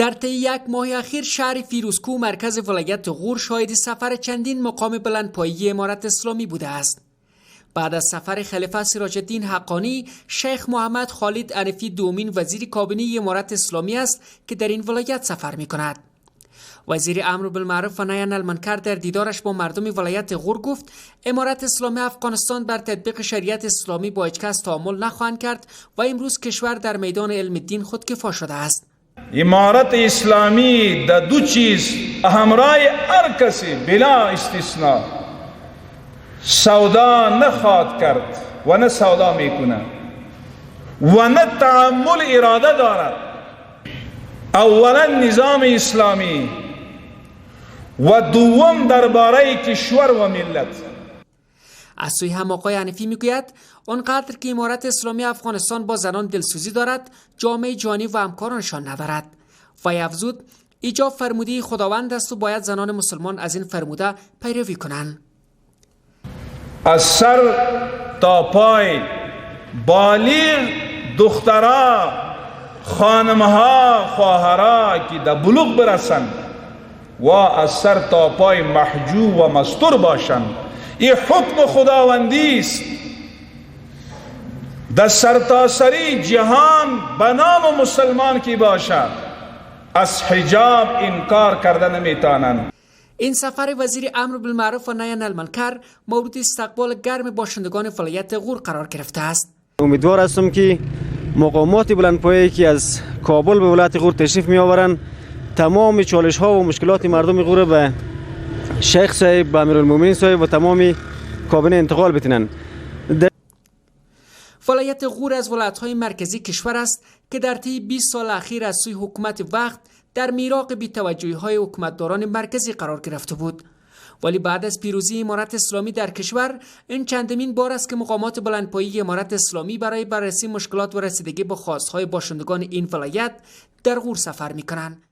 در طی یک ماه اخیر شهر فیروزکوه مرکز ولایت غور شاهد سفر چندین مقام بلندپایه امارت اسلامی بوده است. بعد از سفر خلیفه سراج الدین حقانی، شیخ محمد خالد عنفی دومین وزیر کابینه امارت اسلامی است که در این ولایت سفر می کند. وزیر امر بالمعروف و نهی عن المنکر در دیدارش با مردم ولایت غور گفت امارت اسلامی افغانستان بر تطبیق شریعت اسلامی با هیچ کس تعامل نخواهند کرد و امروز کشور در میدان علم الدین خودکفا شده است. امارت اسلامی در دو چیز همراه هر کسی بلا استثناء سودا نخواهد کرد و نه سودا میکنه و نه تعامل اراده دارد. اولا نظام اسلامی و دوم درباره کشور و ملت. از سوی هم آقای عنفی میگوید آنقدر که امارت اسلامی افغانستان با زنان دلسوزی دارد، جامعه جهانی و همکارانشان ندارد و افزود ایجاب فرموده خداوند است و باید زنان مسلمان از این فرموده پیروی کنند. از سر تا پای بالغ دخترها، خانمها، خواهرها که در بلوغ برسند و از سر تا پای محجوب و مستور باشند، این حکم خداوندی است. در سرتاسری جهان به نام مسلمان کی باشد از حجاب انکار کرده نمیتوانند. این سفر وزیر امر بالمعروف و نهی عن المنکر مورد استقبال گرم باشندگان ولایت غور قرار گرفته است. امیدوار هستم که مقامات بلندپایه‌ای که از کابل به ولایت غور تشریف می آورند تمام چالش ها و مشکلات مردم غور به شیخ صاحب، به امیرالمومنین صاحب و تمام کابینه انتقال بتونن. ولایت غور از ولایت‌های مرکزی کشور است که در طی 20 سال اخیر از سوی حکومت وقت در میراق بی‌توجهی‌های حکومتداران مرکزی قرار گرفته بود. ولی بعد از پیروزی امارت اسلامی در کشور، این چندمین بار است که مقامات بلندپایه امارت اسلامی برای بررسی مشکلات و رسیدگی به خواست‌های باشندگان این ولایت در غور سفر می‌کنند.